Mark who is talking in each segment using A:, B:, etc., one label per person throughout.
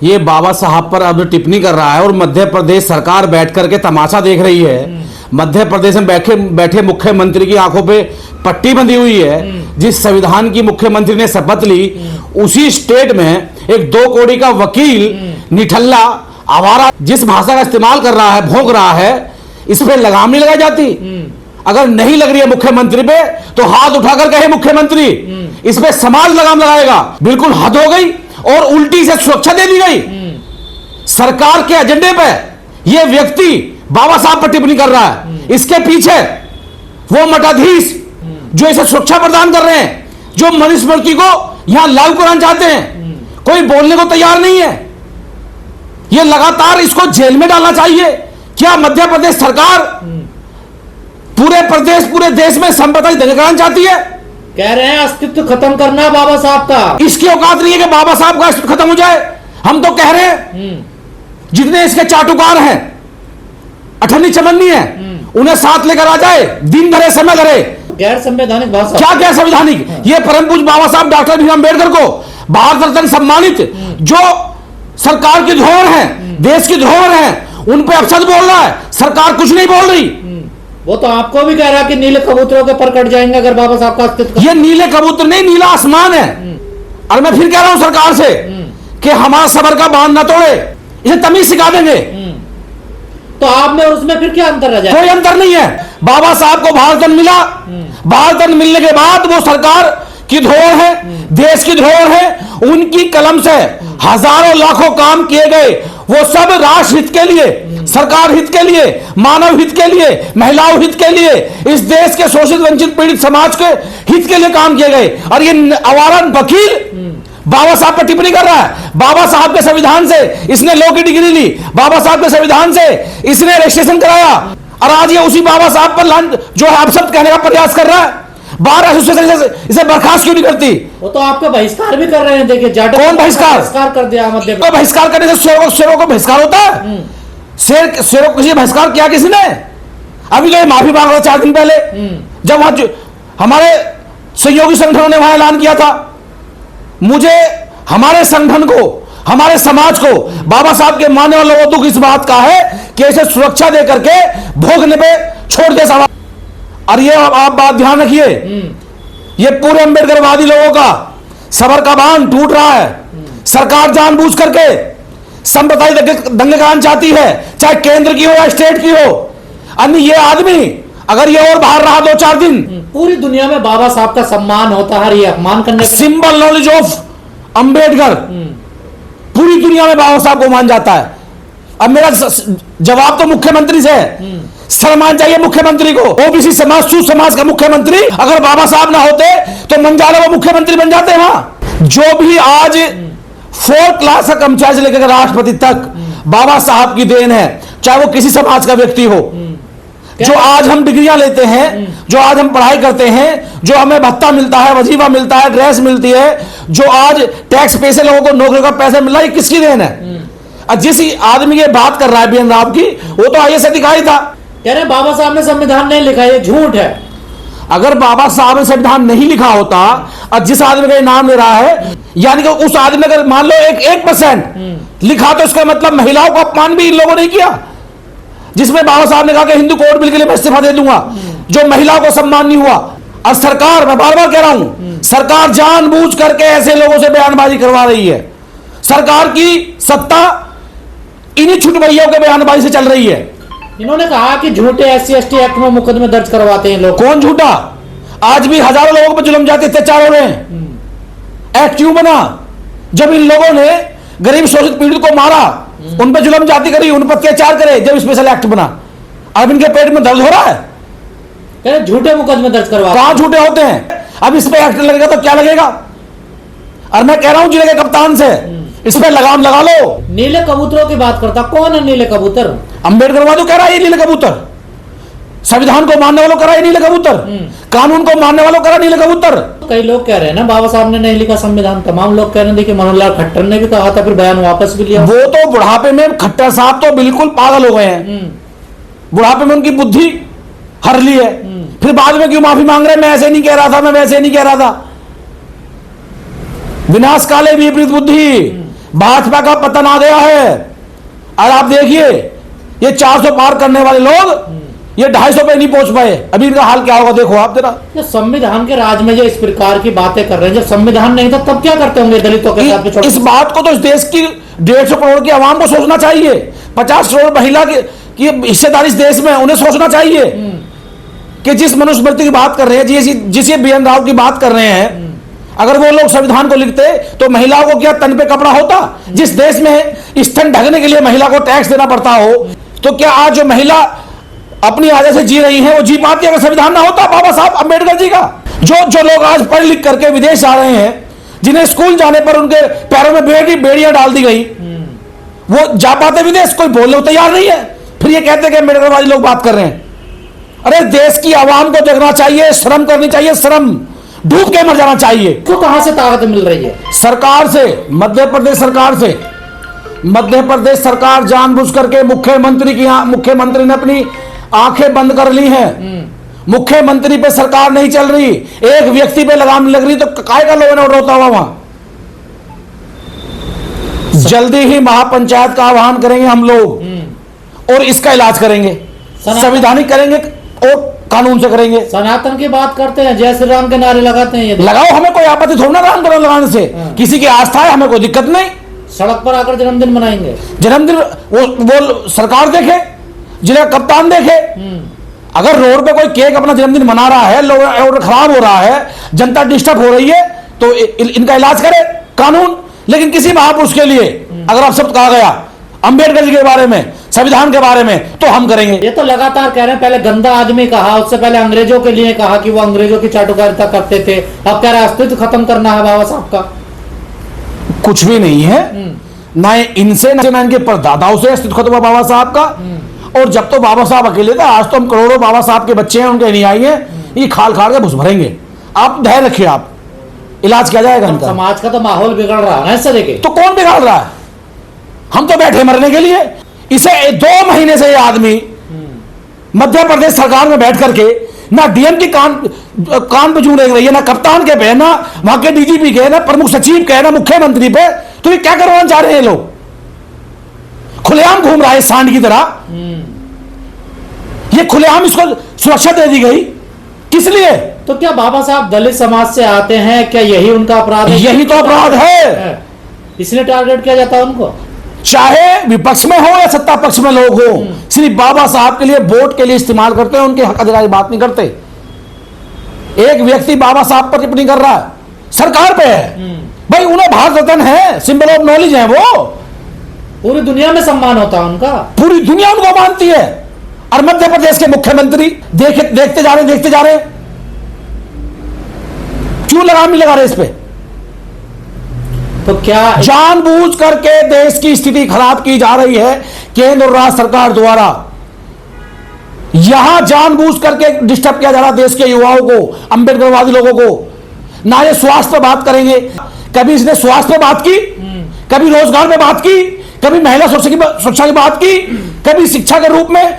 A: ये बाबा साहब पर अब टिप्पणी कर रहा है और मध्य प्रदेश सरकार बैठ करके तमाशा देख रही है। मध्य प्रदेश में बैठे मुख्यमंत्री की आंखों पे पट्टी बंधी हुई है। जिस संविधान की मुख्यमंत्री ने शपथ ली उसी स्टेट में एक 2 कौड़ी का वकील निठल्ला आवारा जिस भाषा का इस्तेमाल कर रहा है, भोंक रहा है, इस पे लगाम नहीं लगाई जाती। अगर नहीं लग रही है मुख्यमंत्री पे तो हाथ उठाकर कहे मुख्यमंत्री, इस पे समाज लगाम लगाएगा। बिल्कुल हद हो गई और उल्टी से सुरक्षा दे दी गई। सरकार के एजेंडे पे यह व्यक्ति बाबा साहब पर टिप्पणी कर रहा है। इसके पीछे वो मठाधीश जो इसे सुरक्षा प्रदान कर रहे हैं, जो मनुस्मृति को यहां लागू कराना चाहते हैं, कोई बोलने को तैयार नहीं है। यह लगातार इसको जेल में डालना चाहिए। क्या मध्य प्रदेश सरकार पूरे देश में संप्रदाय दंगे कराना चाहती है?
B: कह रहे हैं अस्तित्व खत्म करना बाबा साहब का।
A: इसकी औकात नहीं है कि बाबा साहब का अस्तित्व खत्म हो जाए। हम तो कह रहे हैं जितने इसके चाटुकार हैं, अठन्नी चमन्नी है, उन्हें साथ लेकर आ जाए, दिन धरे समय धरे।
B: गैर संवैधानिक भाषा
A: क्या गैर संवैधानिक? ये परम पूज्य बाबा साहब डॉक्टर भीम अम्बेडकर को भारत रत्न सम्मानित जो सरकार की धरोहर है, देश की धरोहर है, उन पे अपशब्द बोल रहा है। सरकार कुछ नहीं बोल रही।
B: वो तो आपको भी कह रहा है कि नीले कबूतरों के पर कट जाएंगे अगर बाबा साहब का अस्तित्व।
A: ये नीले कबूतर नहीं, नीला आसमान है। और मैं फिर कह रहा हूं सरकार से कि हमारा सबर का बांध न तोड़े, इसे तमीज सिखा देंगे।
B: तो आप में और उसमें फिर क्या अंतर रह जाए?
A: कोई अंतर नहीं है। बाबा साहब को भारत रत्न मिला, भारत रत्न मिलने के बाद वो सरकार की धरोहर है, देश की धरोहर है। उनकी कलम से हजारों लाखों काम किए गए, वो सब राष्ट्र हित के लिए, सरकार हित के लिए, मानव हित के लिए, महिलाओं हित के लिए, इस देश के शोषित वंचित पीड़ित समाज के हित के लिए काम किए गए। और ये आवारा वकील बाबा साहब पर टिप्पणी कर रहा है। बाबा साहब के संविधान से इसने लॉ की डिग्री ली, बाबा साहब के संविधान से इसने रजिस्ट्रेशन कराया, और आज ये उसी बाबा साहब पर जो है अपशब्द कहने का प्रयास कर रहा है। बार एसोसिएशन इसे बर्खास्त क्यों नहीं करती?
B: वो तो आपका बहिष्कार भी कर रहे हैं। देखिए
A: कौन बहिष्कार
B: कर दिया मध्य
A: तो बहिष्कार करने से शेरों को बहिष्कार होता है? शेरों को किसी बहिष्कार किया किसी ने? अभी तो माफी मांग रहा 4 दिन पहले जब वहां हमारे सहयोगी संगठनों ने वहां ऐलान किया था। मुझे हमारे संगठन को, हमारे समाज को, बाबा साहब के मानने वालों को दुख इस बात का है कि इसे सुरक्षा दे करके भोगने पे छोड़ दे समाज। और ये आप बात ध्यान रखिए, ये पूरे अम्बेडकरवादी लोगों का सबर का बांध टूट रहा है। सरकार जानबूझ करके संप्रदाय दंगे कराना चाहती है, चाहे केंद्र की हो या स्टेट की हो। अन्य ये आदमी अगर ये और बाहर रहा 2-4 दिन,
B: पूरी दुनिया में बाबा साहब का सम्मान होता है, ये अपमान करने
A: सिंबल नॉलेज ऑफ अंबेडकर पूरी दुनिया में बाबा साहब को मान जाता है। अब मेरा जवाब तो मुख्यमंत्री से है। सम्मान चाहिए मुख्यमंत्री को। ओबीसी समाज, सूद समाज का मुख्यमंत्री अगर बाबा साहब ना होते तो मंजाले वो मुख्यमंत्री बन जाते हैं। वहां जो भी आज 4th क्लास का कर्मचारी से लेकर राष्ट्रपति तक बाबा साहब की देन है, चाहे वो किसी समाज का व्यक्ति हो। जो आज हम डिग्रियां लेते हैं, जो आज हम पढ़ाई करते हैं, जो हमें भत्ता मिलता है, वजीफा मिलता है, ड्रेस मिलती है, जो आज टैक्स पैसे लोगों को नौकरी का पैसा मिल रहा है, किसकी देन है? और जिस आदमी की बात कर रहा है बीएन राव की, वो तो आईएएस अधिकारी था।
B: कह रहे बाबा साहब ने संविधान नहीं लिखा, ये झूठ है।
A: अगर बाबा साहब ने संविधान नहीं लिखा होता और जिस आदमी का नाम ले रहा है, यानी कि उस आदमी ने अगर मान लो 1% लिखा, तो इसका मतलब महिलाओं का अपमान भी इन लोगों ने किया। जिसमें बाबा साहब ने कहा कि हिंदू कोड बिल के लिए मैं इस्तीफा दे दूंगा, जो महिलाओं को सम्मान नहीं हुआ। और सरकार, मैं बार बार कह रहा हूं, सरकार जानबूझ करके ऐसे लोगों से बयानबाजी करवा रही है। सरकार की सत्ता इन्हीं छुटभैयों के बयानबाजी से चल रही है।
B: इन्होंने कहा कि झूठे SC/ST एक्ट में मुकदमे दर्ज करवाते हैं लोग।
A: कौन झूठा? आज भी हजारों लोगों पर जुल्म जाते, अत्याचार हो रहे हैं। एक्ट क्यों बना? जब इन लोगों ने गरीब शोषित पीड़ित को मारा, उन पर जुल्म जाती करी, उन पर अत्याचार करे, जब स्पेशल एक्ट बना। अब इनके पेट में दर्द हो रहा है।
B: झूठे मुकदमे दर्ज करवा,
A: कहां झूठे होते हैं? अब इस पे एक्ट लगेगा तो क्या लगेगा? और मैं कह रहा हूं जिले के कप्तान से, इस पे लगाम लगा लो।
B: नीले कबूतरों की बात करता कौन है? नीले कबूतर
A: अम्बेडकरवादी कह रहा है ये नीले कबूतर। संविधान को मानने वालों कह रहा है नीले कबूतर। कानून को मानने वालों कह रहा है नीले कबूतर।
B: कई लोग कह रहे हैं ना बाबा साहब ने नहीं लिखा संविधान। तमाम लोग कह रहे हैं, देखिए मनोहर लाल खट्टर ने भी कहा था, फिर बयान वापस भी लिया।
A: वो तो बुढ़ापे में, खट्टर साहब तो बिल्कुल पागल हो गए हैं। बुढ़ापे में उनकी बुद्धि हर ली है। फिर बाद में क्यों माफी मांग रहे हैं? मैं ऐसे नहीं कह रहा था, मैं वैसे नहीं कह रहा था। विनाश काले विपरीत बुद्धि, भाजपा का पतन आ गया है। और आप देखिए ये 400 पार करने वाले लोग ये 250 पे नहीं पहुंच पाए, अभी इनका हाल क्या होगा देखो आप जरा।
B: जो संविधान के राज में जो इस प्रकार की बातें कर रहे हैं, जब संविधान नहीं था तब क्या करते होंगे दलितों के साथ?
A: इस बात को तो इस देश की 150 करोड़ की आवाम को सोचना चाहिए। 50 करोड़ महिला की हिस्सेदारी इस देश में, उन्हें सोचना चाहिए कि जिस मनुस्मृति की बात कर रहे हैं, जिस BN राव की बात कर रहे हैं, अगर वो लोग संविधान को लिखते तो महिलाओं को क्या तन पे कपड़ा होता? जिस देश में स्तन ढकने के लिए महिला को टैक्स देना पड़ता हो, तो क्या आज जो महिला अपनी आदत से जी रही है वो जी पाती अगर संविधान ना होता बाबा साहब अम्बेडकर जी का? जो लोग आज पढ़ लिख करके विदेश जा रहे हैं, जिन्हें स्कूल जाने पर उनके पैरों में बेड़ियां डाल दी गई, वो जा पाते विदेश, कोई बोलने को तैयार नहीं है। फिर ये कहते हैं कि अम्बेडकरवादी लोग बात कर रहे हैं। अरे देश की आवाम को जगना चाहिए, श्रम करनी चाहिए, श्रम डूब के मर जाना चाहिए।
B: तो कहां से ताकत मिल रही है?
A: सरकार से, मध्य प्रदेश सरकार से। मध्य प्रदेश सरकार जानबूझ करके मुख्यमंत्री ने अपनी आंखें बंद कर ली हैं। मुख्यमंत्री पे सरकार नहीं चल रही, एक व्यक्ति पे लगाम लग रही, तो काय का लोगों ने रोता हुआ वहां। जल्दी ही महापंचायत का आह्वान करेंगे हम लोग और इसका इलाज करेंगे, संवैधानिक करेंगे और कानून से करेंगे।
B: सनातन की बात करते हैं, जय श्री राम के नारे लगाते हैं, ये
A: लगाओ, हमें कोई आपत्ति थोड़ा ना राम करो लगाने से। किसी की आस्था है, हमें कोई दिक्कत नहीं।
B: सड़क पर आकर जन्मदिन मनाएंगे,
A: जन्मदिन वो सरकार देखे, जिला कप्तान देखे। अगर रोड पे कोई केक अपना जन्मदिन मना रहा है, लोग और खराब हो रहा है, जनता डिस्टर्ब हो रही है, तो इनका इलाज करे कानून। लेकिन किसी महापुरुष के लिए अगर आप शब्द कहा गया अंबेडकर जी के बारे में, संविधान के बारे में, तो हम करेंगे।
B: ये तो लगातार कह रहे हैं, पहले गंदा आदमी कहा, उससे पहले अंग्रेजों के लिए कहा कि वो अंग्रेजों की चाटुकारिता करते थे, अब कह रहे अस्तित्व खत्म करना है बाबा साहब का।
A: कुछ भी नहीं है, ना इनसे ना इनके परदादाओं से अस्तित्व खत्म हुआ बाबा साहब का। और जब तो बाबा साहब अकेले थे, आज तो हम करोड़ों बाबा साहब के बच्चे हैं, उनके अनुयायी हैं, ये खाल खाल के भुस भरेंगे। आप धैर्य रखिए, आप इलाज किया जाएगा इनका।
B: समाज का तो माहौल बिगड़ रहा है इससे देखे,
A: तो कौन बिगाड़ रहा है? हम तो बैठे मरने के लिए। इसे 2 महीने से ये आदमी मध्य प्रदेश सरकार में बैठ करके ना डीएम की कान पे जू रेंग रही है, ना कप्तान के पे, ना वहां के डीजीपी के, ना प्रमुख सचिव के, ना मुख्यमंत्री पे। तो ये क्या करवाना चाह रहे हैं लोग? खुलेआम घूम रहा है सांड की तरह। ये खुलेआम इसको सुरक्षा दे दी गई, किस लिए?
B: तो क्या बाबा साहब दलित समाज से आते हैं, क्या यही उनका अपराध है?
A: यही तो अपराध है,
B: इसलिए टारगेट किया जाता है उनको।
A: चाहे विपक्ष में हो या सत्ता पक्ष में लोग हो, सिर्फ बाबा साहब के लिए, वोट के लिए इस्तेमाल करते हैं, उनके हक अधिकार की बात नहीं करते। एक व्यक्ति बाबा साहब पर टिप्पणी कर रहा है, सरकार पे है भाई, उन्हें भारत रत्न है, सिंबल ऑफ नॉलेज है वो,
B: पूरी दुनिया में सम्मान होता है उनका,
A: पूरी दुनिया उनको मानती है। और मध्य प्रदेश के मुख्यमंत्री देखते जा रहे हैं, क्यों लगाम नहीं लगा रहे इस पे?
B: तो क्या
A: जानबूझ करके देश की स्थिति खराब की जा रही है केंद्र और राज्य सरकार द्वारा। यहां जानबूझ करके डिस्टर्ब किया जा रहा है देश के युवाओं को, अंबेडकरवादी लोगों को। ना ये स्वास्थ्य पर बात करेंगे, कभी इसने स्वास्थ्य पर बात की, कभी रोजगार में बात की, कभी महिला सुरक्षा की बात की, कभी शिक्षा के रूप में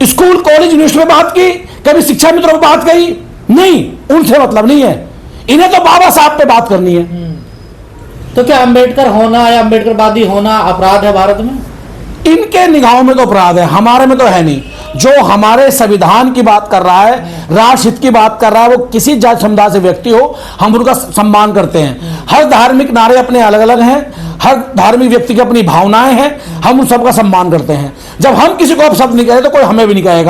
A: स्कूल कॉलेज यूनिवर्सिटी में बात की, कभी शिक्षा मित्रों पर बात कही नहीं। उनसे मतलब नहीं है, इन्हें तो बाबा साहब पे बात करनी है।
B: तो क्या अंबेडकर होना या अंबेडकरवादी होना अपराध है भारत में?
A: इनके निगाहों में तो अपराध है, हमारे में तो है नहीं। जो हमारे संविधान की बात कर रहा है, राष्ट्रहित की बात कर रहा है, वो किसी जाति समुदाय से व्यक्ति हो, हम उनका सम्मान करते हैं। हर धार्मिक नारे अपने अलग अलग हैं, हर धार्मिक व्यक्ति की अपनी भावनाएं हैं, हम उन सबका सम्मान करते हैं। जब हम किसी को अपशब्द नहीं कहें तो कोई हमें भी नहीं कहेगा।